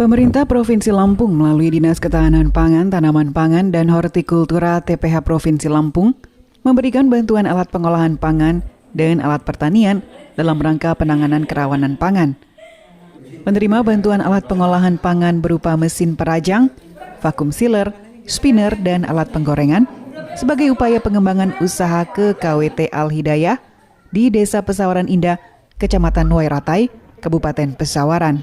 Pemerintah Provinsi Lampung melalui Dinas Ketahanan Pangan, Tanaman Pangan, dan Hortikultura TPH Provinsi Lampung memberikan bantuan alat pengolahan pangan dan alat pertanian dalam rangka penanganan kerawanan pangan. Menerima bantuan alat pengolahan pangan berupa mesin perajang, vakum sealer, spinner, dan alat penggorengan sebagai upaya pengembangan usaha ke KWT Al-Hidayah di Desa Pesawaran Indah, Kecamatan Wairatai, Kabupaten Pesawaran.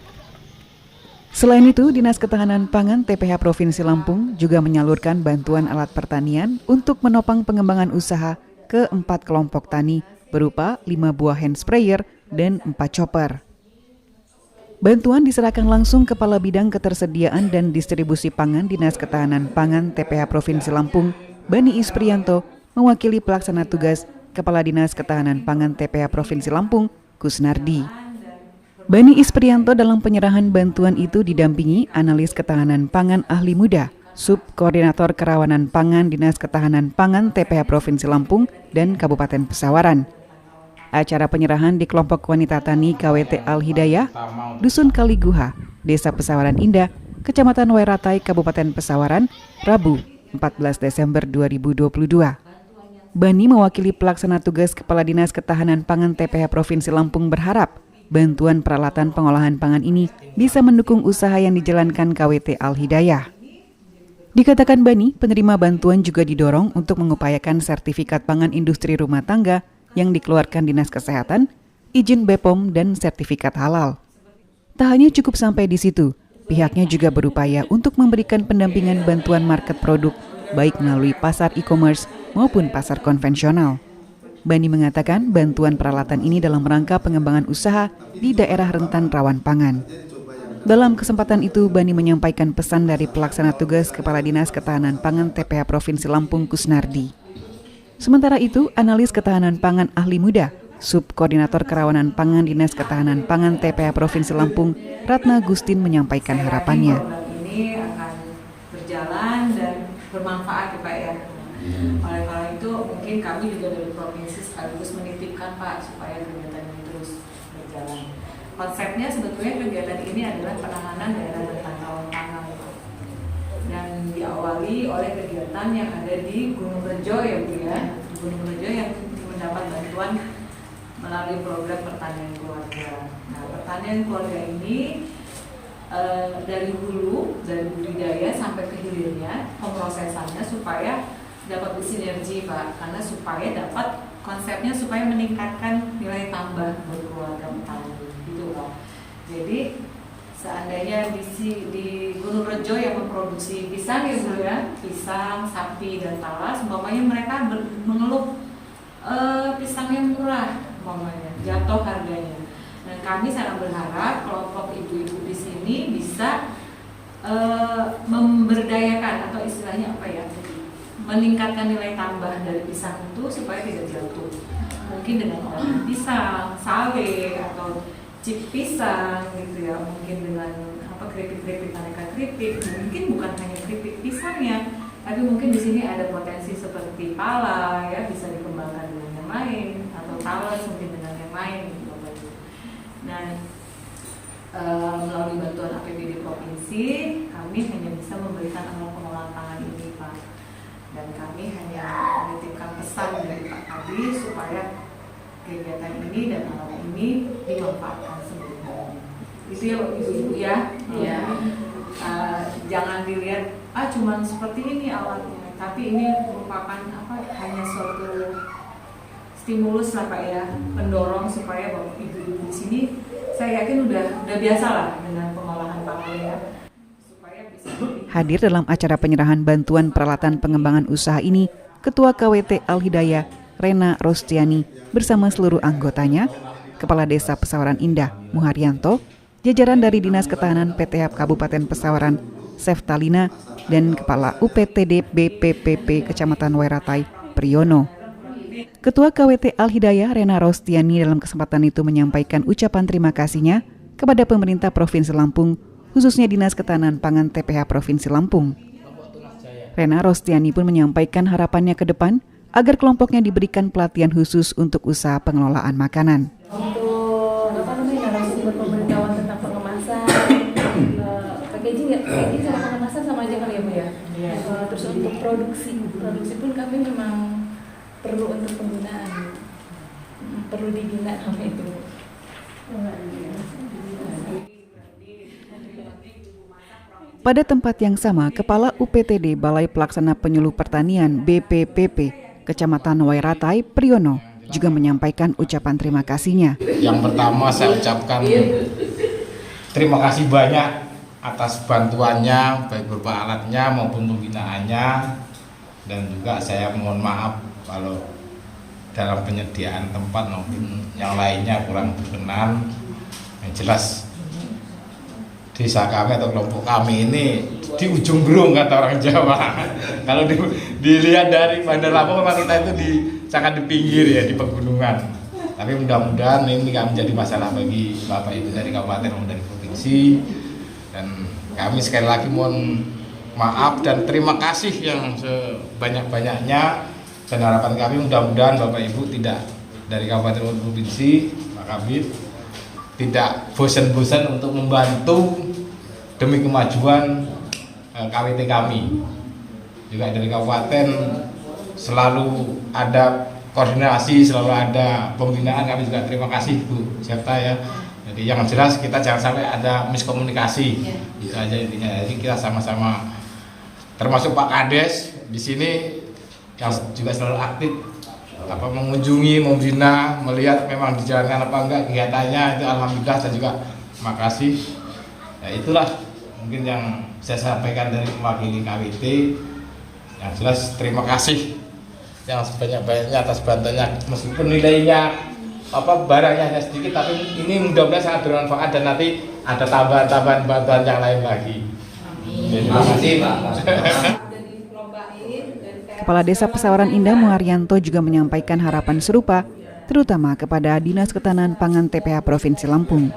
Selain itu, Dinas Ketahanan Pangan TPH Provinsi Lampung juga menyalurkan bantuan alat pertanian untuk menopang pengembangan usaha ke 4 kelompok tani berupa 5 buah hand sprayer dan 4 chopper. Bantuan diserahkan langsung Kepala Bidang Ketersediaan dan Distribusi Pangan Dinas Ketahanan Pangan TPH Provinsi Lampung, Bani Isprianto, mewakili pelaksana tugas Kepala Dinas Ketahanan Pangan TPH Provinsi Lampung, Kusnardi. Bani Isprianto dalam penyerahan bantuan itu didampingi analis ketahanan pangan ahli muda, Subkoordinator Kerawanan Pangan Dinas Ketahanan Pangan TPH Provinsi Lampung dan Kabupaten Pesawaran. Acara penyerahan di kelompok wanita tani KWT Al-Hidayah, Dusun Kaliguha, Desa Pesawaran Indah, Kecamatan Wairatai, Kabupaten Pesawaran, Rabu 14 Desember 2022. Bani mewakili pelaksana tugas Kepala Dinas Ketahanan Pangan TPH Provinsi Lampung berharap bantuan peralatan pengolahan pangan ini bisa mendukung usaha yang dijalankan KWT Al-Hidayah. Dikatakan Bani, penerima bantuan juga didorong untuk mengupayakan sertifikat pangan industri rumah tangga yang dikeluarkan Dinas Kesehatan, izin BPOM, dan sertifikat halal. Tak hanya cukup sampai di situ, pihaknya juga berupaya untuk memberikan pendampingan bantuan market produk, baik melalui pasar e-commerce maupun pasar konvensional. Bani mengatakan bantuan peralatan ini dalam rangka pengembangan usaha di daerah rentan rawan pangan. Dalam kesempatan itu, Bani menyampaikan pesan dari pelaksana tugas Kepala Dinas Ketahanan Pangan TPH Provinsi Lampung, Kusnardi. Sementara itu, analis ketahanan pangan ahli muda, Subkoordinator Kerawanan Pangan Dinas Ketahanan Pangan TPH Provinsi Lampung, Ratna Gustin menyampaikan harapannya. Ini akan berjalan dan bermanfaat ya Pak ya. Oleh karena itu mungkin kami juga dari provinsi sekaligus menitipkan Pak supaya kegiatan ini terus berjalan. Konsepnya sebetulnya kegiatan ini adalah penanganan daerah rentan rawan pangan dan diawali oleh kegiatan yang ada di Gunung Rejo ya Bu ya. Gunung Rejo yang mendapat bantuan melalui program pertanian keluarga. Nah, pertanian keluarga ini dari hulu, dari budidaya sampai ke hilirnya, pemrosesannya supaya dapat bersinergi Pak, karena supaya dapat konsepnya supaya meningkatkan nilai tambah buat keluarga petani gitu Pak. Jadi seandainya di Gunung Rejo yang memproduksi pisang ya Bu ya, pisang, sapi dan talas, umpamanya mereka mengeluh pisangnya murah, umpamanya jatuh harganya. Dan kami sangat berharap kelompok ibu-ibu di sini bisa memberdayakan atau istilahnya apa ya, meningkatkan nilai tambah dari pisang itu supaya tidak jatuh. Mungkin dengan olahan pisang, sale atau chip pisang gitu ya. Mungkin dengan keripik-keripik aneka keripik. Mungkin bukan hanya keripik pisangnya, tapi mungkin di sini ada potensi seperti pala ya, bisa dikembangkan dengan yang lain atau talas mungkin dengan yang lain gitu. Nah, melalui bantuan APBD provinsi, kami hanya bisa memberikan alat pengolahan pangan ini Pak. Dan kami hanya menitipkan pesan dari Pak Kadi supaya kegiatan ini dan alat ini dimanfaatkan sebenarnya. Itu ya Ibu-ibu ya. Ya. Jangan dilihat cuman seperti ini alatnya, tapi ini merupakan hanya suatu stimulus lah Pak ya, pendorong supaya Bapak Ibu-ibu di sini, saya yakin udah biasa lah dengan pengolahan pangan ya. Hadir dalam acara penyerahan bantuan peralatan pengembangan usaha ini, Ketua KWT Al-Hidayah, Rena Rostiani, bersama seluruh anggotanya, Kepala Desa Pesawaran Indah, Muharyanto, jajaran dari Dinas Ketahanan PTH Kabupaten Pesawaran, Seftalina, dan Kepala UPTD BPPP Kecamatan Wairatai, Priyono. Ketua KWT Al-Hidayah, Rena Rostiani, dalam kesempatan itu menyampaikan ucapan terima kasihnya kepada pemerintah Provinsi Lampung, khususnya Dinas Ketahanan Pangan TPH Provinsi Lampung. Rena Rostiani pun menyampaikan harapannya ke depan agar kelompoknya diberikan pelatihan khusus untuk usaha pengelolaan makanan. Untuk narasi berpemberitahuan tentang pengemasan, gaji sama pengemasan sama aja kali ya Bu ya. Iya. Terus untuk produksi pun kami memang perlu untuk penggunaan, perlu dibina kami itu. Pada tempat yang sama, Kepala UPTD Balai Pelaksana Penyuluh Pertanian BPPP Kecamatan Wairatai, Priyono, juga menyampaikan ucapan terima kasihnya. Yang pertama saya ucapkan terima kasih banyak atas bantuannya, baik berupa alatnya maupun pembinaannya, dan juga saya mohon maaf kalau dalam penyediaan tempat maupun yang lainnya kurang berkenan. Yang jelas desa kami atau kelompok kami ini di ujung berung kata orang Jawa. Kalau dilihat dari Bandar Lampung memang kita itu sangat di pinggir ya, di pegunungan. Tapi mudah-mudahan ini nggak menjadi masalah bagi Bapak Ibu dari kabupaten maupun dari provinsi. Dan kami sekali lagi mohon maaf dan terima kasih yang sebanyak-banyaknya. Dan harapan kami mudah-mudahan Bapak Ibu tidak dari kabupaten maupun provinsi, Pak Kabid, tidak bosan-bosan untuk membantu demi kemajuan KWT kami. Juga dari kabupaten selalu ada koordinasi, selalu ada pembinaan. Kami juga terima kasih Bu Septa ya. Jadi yang jelas kita jangan sampai ada miskomunikasi. Itu aja intinya. Jadi kita sama-sama, termasuk Pak Kades di sini yang juga selalu aktif mengunjungi, membina, melihat memang dijalankan apa enggak kegiatannya, itu alhamdulillah. Dan juga makasih. Ya itulah mungkin yang saya sampaikan dari mewakili KWT. Yang jelas terima kasih yang sebanyak-banyaknya atas bantuannya, meskipun nilainya barangnya hanya sedikit, tapi ini mudah-mudahan sangat bermanfaat dan nanti ada tambahan-tambahan bantuan yang lain lagi. Terima kasih Pak. Kepala Desa Pesawaran Indah Muharyanto juga menyampaikan harapan serupa, terutama kepada Dinas Ketahanan Pangan TPH Provinsi Lampung.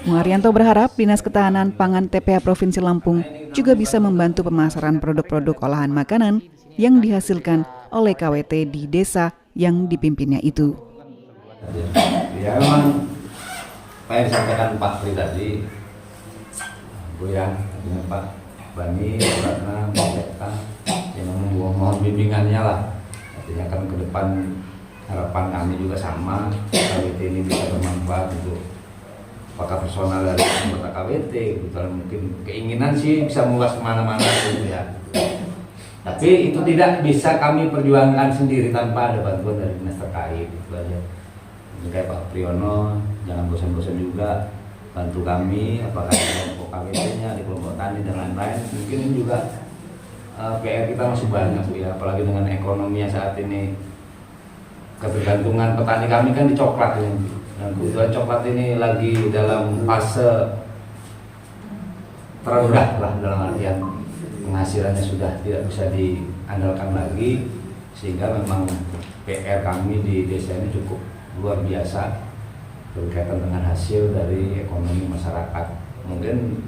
Muharyanto berharap Dinas Ketahanan Pangan TPH Provinsi Lampung juga bisa membantu pemasaran produk-produk olahan makanan yang dihasilkan oleh KWT di desa yang dipimpinnya itu. Ya memang apa yang disampaikan Pak Pri tadi, Bu ya, dengan Pak Bani, Ratna, Pak Septa, yang mohon bimbingannya lah. Artinya kan ke depan harapan kami juga sama, KWT ini bisa bermanfaat untuk apakah personal dari anggota KWT, kebetulan mungkin keinginan sih bisa meluas kemana-mana gitu ya. Tapi itu tidak bisa kami perjuangkan sendiri tanpa ada bantuan dari dinas terkait, itu aja. Kayak Pak Priyono, jangan bosan-bosan juga bantu kami, apakah di kelompok KWT-nya, di kelompok tani dan lain-lain. Mungkin ini juga PR kita masih banyak Bu ya, apalagi dengan ekonomi yang saat ini ketergantungan petani kami kan di coklat ya. Dan kebetulan coklat ini lagi dalam fase terendah lah, dalam artian penghasilannya sudah tidak bisa diandalkan lagi, sehingga memang PR kami di desa ini cukup luar biasa berkaitan dengan hasil dari ekonomi masyarakat. Mungkin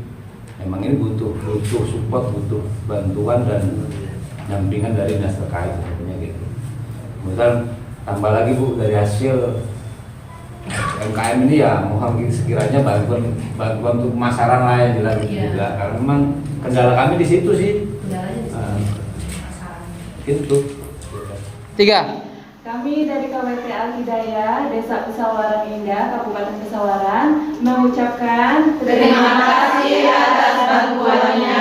memang ini butuh support, butuh bantuan dan dampingan dari dinas terkait sebenarnya gitu. Kemudian tambah lagi Bu, dari hasil UMKM ini ya mohon sekiranya bantuan untuk pemasaran lain jelas juga, karena memang kendala kami di situ sih. Itu. 3. Kami dari KWT Al-Hidayah, Desa Pesawaran Indah, Kabupaten Pesawaran, mengucapkan terima kasih atas bantuannya